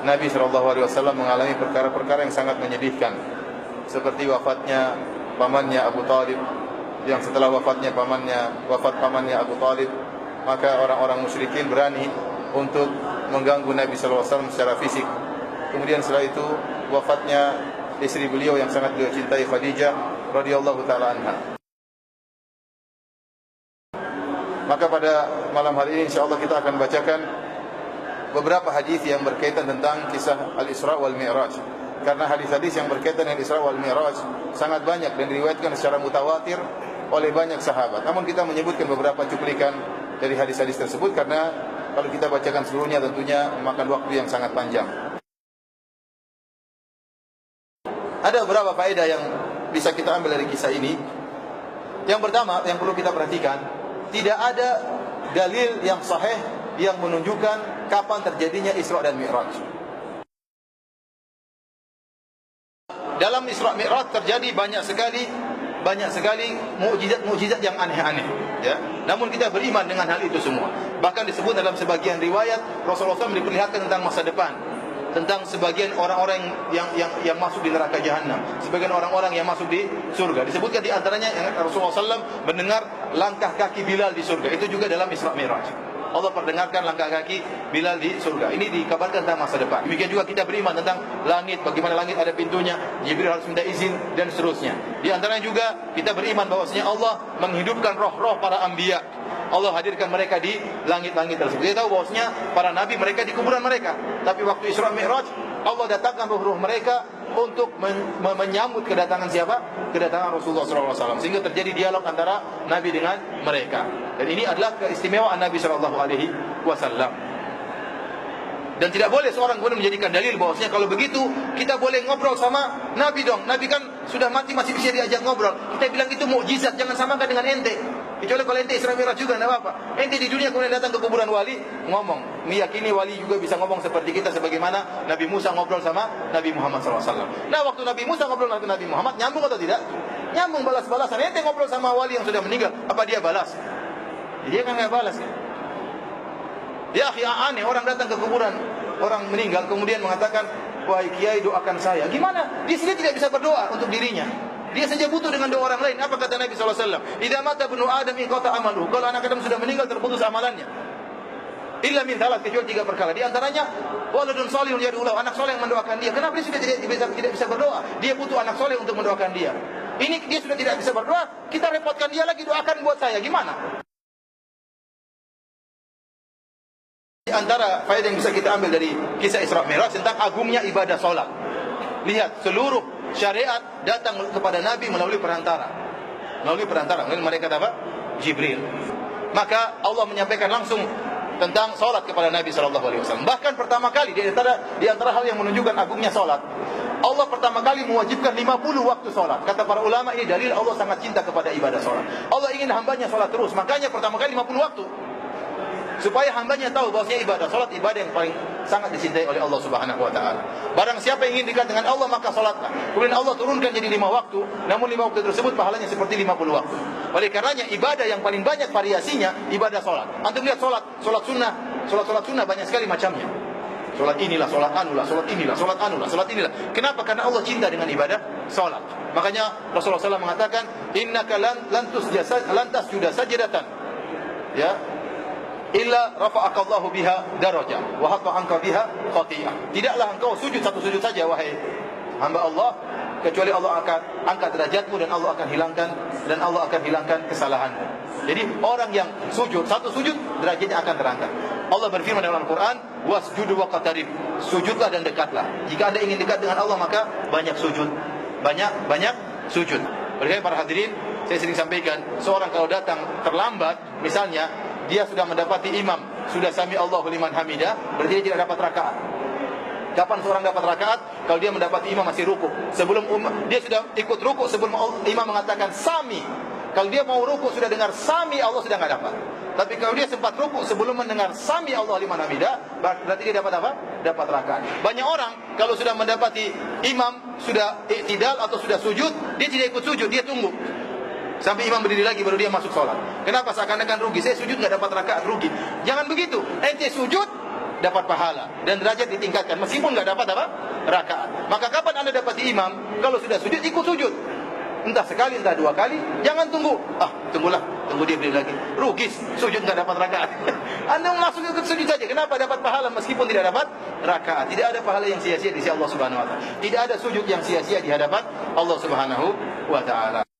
Nabi SAW mengalami perkara-perkara yang sangat menyedihkan, seperti wafatnya pamannya Abu Talib. Yang setelah wafat pamannya Abu Talib, maka orang-orang musyrikin berani untuk mengganggu Nabi SAW secara fisik. Kemudian setelah itu wafatnya istri beliau yang sangat beliau cintai, Khadijah radhiyallahu taala anha. Maka pada malam hari ini insyaallah kita akan bacakan beberapa hadis yang berkaitan tentang kisah Al-Isra wal Mi'raj. Karena hadis-hadis yang berkaitan dengan Isra wal Mi'raj sangat banyak dan diriwayatkan secara mutawatir oleh banyak sahabat. Namun kita menyebutkan beberapa cuplikan dari hadis-hadis tersebut karena kalau kita bacakan seluruhnya tentunya memakan waktu yang sangat panjang. Ada beberapa faedah yang bisa kita ambil dari kisah ini. Yang pertama yang perlu kita perhatikan, tidak ada dalil yang sahih yang menunjukkan kapan terjadinya Isra dan Mi'raj. Dalam Isra Mi'raj terjadi banyak sekali mukjizat yang aneh-aneh, ya. Namun kita beriman dengan hal itu semua. Bahkan disebut dalam sebagian riwayat Rasulullah SAW diperlihatkan tentang masa depan, tentang sebagian orang-orang yang masuk di neraka jahanam, sebagian orang-orang yang masuk di surga. Disebutkan di antaranya yang Rasulullah SAW mendengar langkah kaki Bilal di surga. Itu juga dalam Isra Mi'raj. Allah perdengarkan langkah kaki Bilal di surga. Ini dikabarkan tentang masa depan. Demikian juga kita beriman tentang langit, bagaimana langit ada pintunya, Jibril harus minta izin dan seterusnya. Di antaranya juga kita beriman bahwasanya Allah menghidupkan roh-roh para anbiya. Allah hadirkan mereka di langit-langit tersebut. Kita tahu bahwasanya para nabi mereka di kuburan mereka. Tapi waktu Isra Mi'raj Allah datangkan roh-roh mereka untuk menyambut kedatangan siapa? Kedatangan Rasulullah SAW. Sehingga terjadi dialog antara Nabi dengan mereka. Dan ini adalah keistimewaan Nabi SAW. Dan tidak boleh seorang kemudian menjadikan dalil bahwasanya kalau begitu kita boleh ngobrol sama Nabi dong. Nabi kan sudah mati masih bisa diajak ngobrol. Kita bilang itu mukjizat, jangan samakan dengan ente. Kecuali kalau ente Isra Mi'raj juga tidak apa-apa. Ente di dunia kemudian datang ke kuburan wali ngomong, meyakini wali juga bisa ngomong seperti kita, sebagaimana Nabi Musa ngobrol sama Nabi Muhammad SAW. Nah waktu Nabi Musa ngobrol sama Nabi Muhammad, nyambung atau tidak? Nyambung, balas-balasan. Ente ngobrol sama wali yang sudah meninggal, apa dia balas? Dia kan nggak balas ya. Ya akhi, aneh orang datang ke kuburan orang meninggal kemudian mengatakan, wahai kiai doakan saya. Gimana? Dia sendiri tidak bisa berdoa untuk dirinya. Dia saja butuh dengan doa orang lain. Apa kata Nabi SAW? Idza mata ibnu Adam inqata amaluhu. Kalau anak Adam sudah meninggal terputus amalannya. Illa min thalat, kecuali 3 perkara. Di antaranya waladun salihun yad'u lahu, anak soleh yang mendoakan dia. Kenapa dia sudah tidak bisa berdoa? Dia butuh anak soleh untuk mendoakan dia. Ini dia sudah tidak bisa berdoa, kita repotkan dia lagi, doakan buat saya. Gimana? Di antara faedah yang bisa kita ambil dari kisah Isra Mi'raj tentang agungnya ibadah salat. Lihat, seluruh syariat datang kepada Nabi melalui perantara. Melalui malaikat apa? Jibril. Maka Allah menyampaikan langsung tentang salat kepada Nabi SAW. Bahkan pertama kali di antara hal yang menunjukkan agungnya salat, Allah pertama kali mewajibkan 50 waktu salat. Kata para ulama ini dalil Allah sangat cinta kepada ibadah salat. Allah ingin hambanya salat terus, makanya pertama kali 50 waktu. Supaya hambanya tahu bahwasanya ibadah salat ibadah yang paling sangat dicintai oleh Allah Subhanahu wa taala. Barang siapa yang ingin dekat dengan Allah maka salatlah. Kemudian Allah turunkan jadi 5 waktu, namun 5 waktu tersebut pahalanya seperti 50 waktu. Oleh karenanya ibadah yang paling banyak variasinya ibadah salat. Antum lihat salat sunnah banyak sekali macamnya. Salat inilah, salat anulah, salat inilah, salat anulah, salat inilah. Kenapa? Karena Allah cinta dengan ibadah salat. Makanya Rasulullah SAW mengatakan, innaka lan tasjuda sajdatan. Ya. Illa rafa'akallahu biha darajah wa hatta anka biha khati'ah. Tidaklah engkau sujud satu sujud saja wahai hamba Allah, kecuali Allah akan angkat derajatmu dan Allah akan hilangkan kesalahanmu. Jadi orang yang sujud satu sujud derajatnya akan terangkat. Allah berfirman dalam Al-Qur'an, wasjudu waqtarib. Sujudlah dan dekatlah. Jika Anda ingin dekat dengan Allah maka banyak sujud. Banyak sujud. Oleh para hadirin, saya sering sampaikan, seorang kalau datang terlambat misalnya dia sudah mendapati imam, sudah sami Allahu liman hamidah, berarti dia tidak dapat rakaat. Kapan seorang dapat rakaat? Kalau dia mendapati imam masih ruku. Dia sudah ikut ruku sebelum imam mengatakan sami. Kalau dia mau ruku sudah dengar sami, Allah sudah enggak dapat. Tapi kalau dia sempat ruku sebelum mendengar sami Allah liman hamidah, berarti dia dapat apa? Dapat rakaat. Banyak orang kalau sudah mendapati imam sudah i'tidal atau sudah sujud, dia tidak ikut sujud, dia tunggu sampai imam berdiri lagi baru dia masuk sholat. Kenapa? Seakan-akan rugi. Saya sujud nggak dapat rakaat, rugi. Jangan begitu. Ente sujud, dapat pahala dan derajat ditingkatkan meskipun nggak dapat apa? Rakaat. Maka kapan Anda dapat imam? Kalau sudah sujud, ikut sujud. Entah sekali, entah dua kali. Jangan tunggu. Tunggulah, tunggu dia beri lagi. Rugi, sujud nggak dapat rakaat. Anda langsung ikut sujud saja. Kenapa? Dapat pahala meskipun tidak dapat rakaat. Tidak ada pahala yang sia-sia di sisi Allah Subhanahu Wa Taala. Tidak ada sujud yang sia-sia di hadapan Allah Subhanahu Wa Taala.